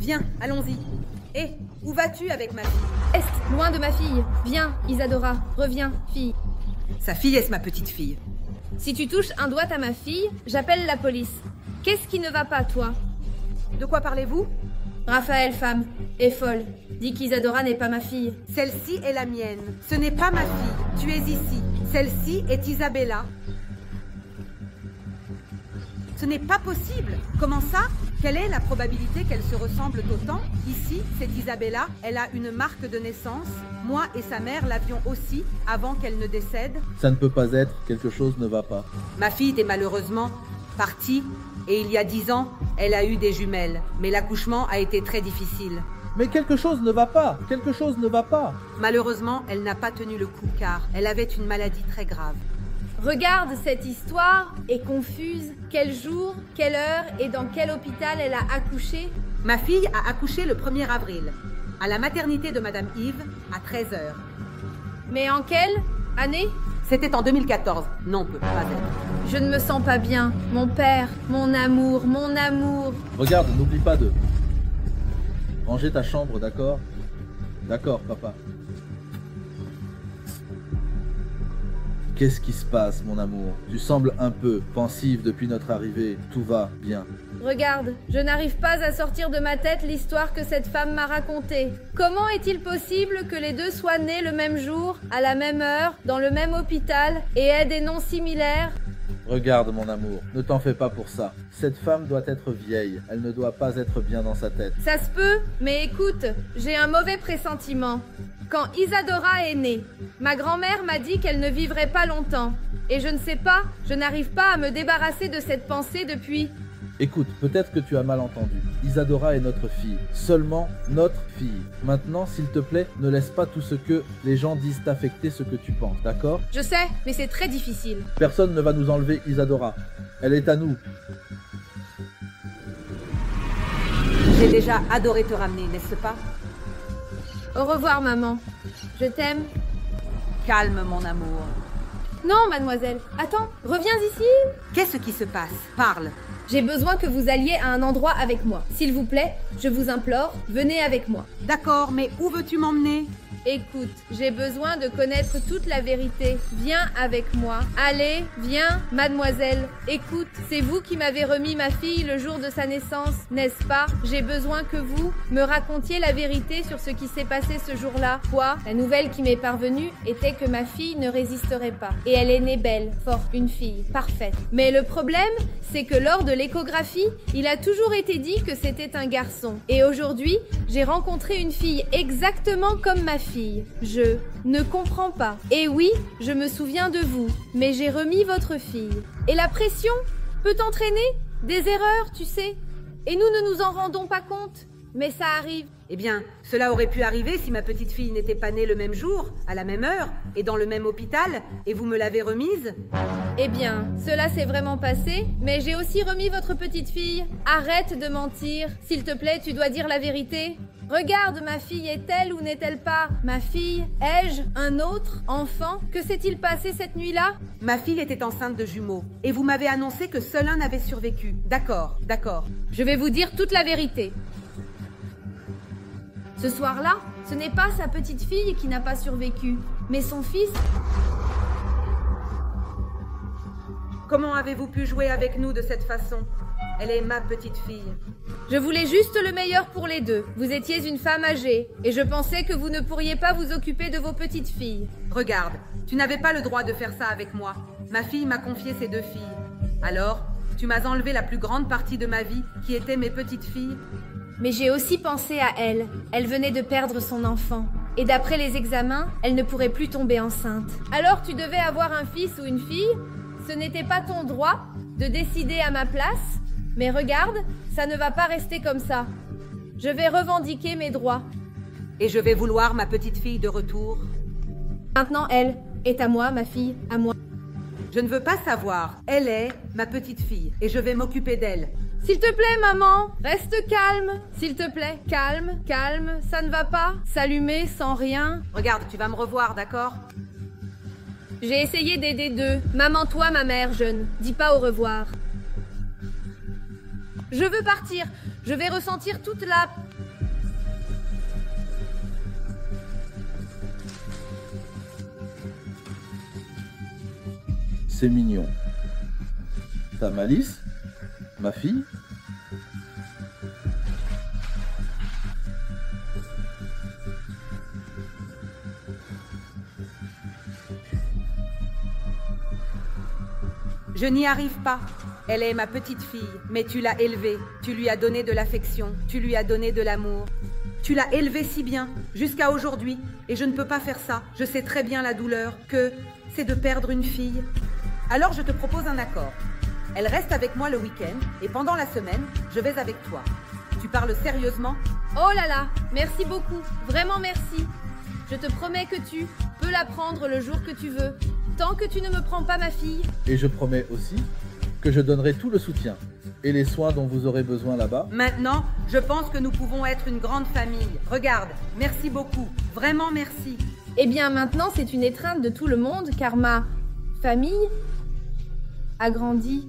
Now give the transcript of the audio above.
Viens, allons-y. Hé, où vas-tu avec ma fille? Est, loin de ma fille. Viens, Isadora, reviens, fille. Sa fille est ma petite fille. Si tu touches un doigt à ma fille, j'appelle la police. Qu'est-ce qui ne va pas, toi? De quoi parlez-vous? Raphaël, femme, est folle. Dis qu'Isadora n'est pas ma fille. Celle-ci est la mienne. Ce n'est pas ma fille. Tu es ici. Celle-ci est Isabella. Ce n'est pas possible. Comment ça? Quelle est la probabilité qu'elles se ressemblent autant? Ici, c'est Isabella. Elle a une marque de naissance. Moi et sa mère l'avions aussi avant qu'elle ne décède. Ça ne peut pas être, quelque chose ne va pas. Ma fille est malheureusement partie et il y a 10 ans, elle a eu des jumelles. Mais l'accouchement a été très difficile. Mais quelque chose ne va pas, quelque chose ne va pas. Malheureusement, elle n'a pas tenu le coup car elle avait une maladie très grave. Regarde, cette histoire est confuse. Quel jour, quelle heure et dans quel hôpital elle a accouché? Ma fille a accouché le 1er avril, à la maternité de Madame Yves, à 13 h. Mais en quelle année? C'était en 2014. Non, peut pas être. Je ne me sens pas bien. Mon père, mon amour, mon amour. Regarde, n'oublie pas de ranger ta chambre, d'accord? D'accord, papa. Qu'est-ce qui se passe, mon amour? Tu sembles un peu pensive depuis notre arrivée. Tout va bien. Regarde, je n'arrive pas à sortir de ma tête l'histoire que cette femme m'a racontée. Comment est-il possible que les deux soient nés le même jour, à la même heure, dans le même hôpital, et aient des noms similaires? Regarde, mon amour, ne t'en fais pas pour ça. Cette femme doit être vieille. Elle ne doit pas être bien dans sa tête. Ça se peut, mais écoute, j'ai un mauvais pressentiment. Quand Isadora est née, ma grand-mère m'a dit qu'elle ne vivrait pas longtemps. Et je ne sais pas, je n'arrive pas à me débarrasser de cette pensée depuis... Écoute, peut-être que tu as mal entendu. Isadora est notre fille. Seulement notre fille. Maintenant, s'il te plaît, ne laisse pas tout ce que les gens disent t'affecter ce que tu penses, d'accord? Je sais, mais c'est très difficile. Personne ne va nous enlever Isadora. Elle est à nous. J'ai déjà adoré te ramener, n'est-ce pas? Au revoir, maman. Je t'aime. Calme, mon amour. Non, mademoiselle. Attends, reviens ici. Qu'est-ce qui se passe? Parle. J'ai besoin que vous alliez à un endroit avec moi. S'il vous plaît, je vous implore, venez avec moi. D'accord, mais où veux-tu m'emmener? Écoute, j'ai besoin de connaître toute la vérité. Viens avec moi. Allez, viens, mademoiselle. Écoute, c'est vous qui m'avez remis ma fille le jour de sa naissance, n'est-ce pas? J'ai besoin que vous me racontiez la vérité sur ce qui s'est passé ce jour-là. Quoi? La nouvelle qui m'est parvenue était que ma fille ne résisterait pas. Et elle est née belle, forte, une fille, parfaite. Mais le problème, c'est que lors de l'échographie, il a toujours été dit que c'était un garçon. Et aujourd'hui, j'ai rencontré une fille exactement comme ma fille. Je ne comprends pas. Et oui, je me souviens de vous, mais j'ai remis votre fille. Et la pression peut entraîner des erreurs, tu sais. Et nous ne nous en rendons pas compte. Mais ça arrive. Eh bien, cela aurait pu arriver si ma petite fille n'était pas née le même jour, à la même heure, et dans le même hôpital, et vous me l'avez remise. Eh bien, cela s'est vraiment passé, mais j'ai aussi remis votre petite fille. Arrête de mentir. S'il te plaît, tu dois dire la vérité. Regarde, ma fille est-elle ou n'est-elle pas ma fille? Ai-je un autre enfant? Que s'est-il passé cette nuit-là? Ma fille était enceinte de jumeaux, et vous m'avez annoncé que seul un avait survécu. D'accord, d'accord. Je vais vous dire toute la vérité. Ce soir-là, ce n'est pas sa petite fille qui n'a pas survécu, mais son fils. Comment avez-vous pu jouer avec nous de cette façon? Elle est ma petite fille. Je voulais juste le meilleur pour les deux. Vous étiez une femme âgée, et je pensais que vous ne pourriez pas vous occuper de vos petites filles. Regarde, tu n'avais pas le droit de faire ça avec moi. Ma fille m'a confié ses 2 filles. Alors, tu m'as enlevé la plus grande partie de ma vie, qui était mes petites filles. Mais j'ai aussi pensé à elle. Elle venait de perdre son enfant. Et d'après les examens, elle ne pourrait plus tomber enceinte. Alors tu devais avoir un fils ou une fille? Ce n'était pas ton droit de décider à ma place? Mais regarde, ça ne va pas rester comme ça. Je vais revendiquer mes droits. Et je vais vouloir ma petite fille de retour. Maintenant, elle est à moi, ma fille, à moi. Je ne veux pas savoir. Elle est ma petite fille, et je vais m'occuper d'elle. S'il te plaît, maman, reste calme. S'il te plaît, calme, calme, ça ne va pas. S'allumer sans rien. Regarde, tu vas me revoir, d'accord? J'ai essayé d'aider deux. Maman, toi, ma mère jeune, dis pas au revoir. Je veux partir. Je vais ressentir toute la... C'est mignon. T'as Malice, ma fille? Je n'y arrive pas. Elle est ma petite fille, mais tu l'as élevée, tu lui as donné de l'affection, tu lui as donné de l'amour. Tu l'as élevée si bien, jusqu'à aujourd'hui, et je ne peux pas faire ça. Je sais très bien la douleur que c'est de perdre une fille. Alors je te propose un accord. Elle reste avec moi le week-end, et pendant la semaine, je vais avec toi. Tu parles sérieusement? Oh là là, merci beaucoup, vraiment merci. Je te promets que tu peux la prendre le jour que tu veux, tant que tu ne me prends pas ma fille. Et je promets aussi que je donnerai tout le soutien et les soins dont vous aurez besoin là-bas. Maintenant, je pense que nous pouvons être une grande famille. Regarde, merci beaucoup, vraiment merci. Eh bien maintenant, c'est une étreinte de tout le monde, car ma famille a grandi.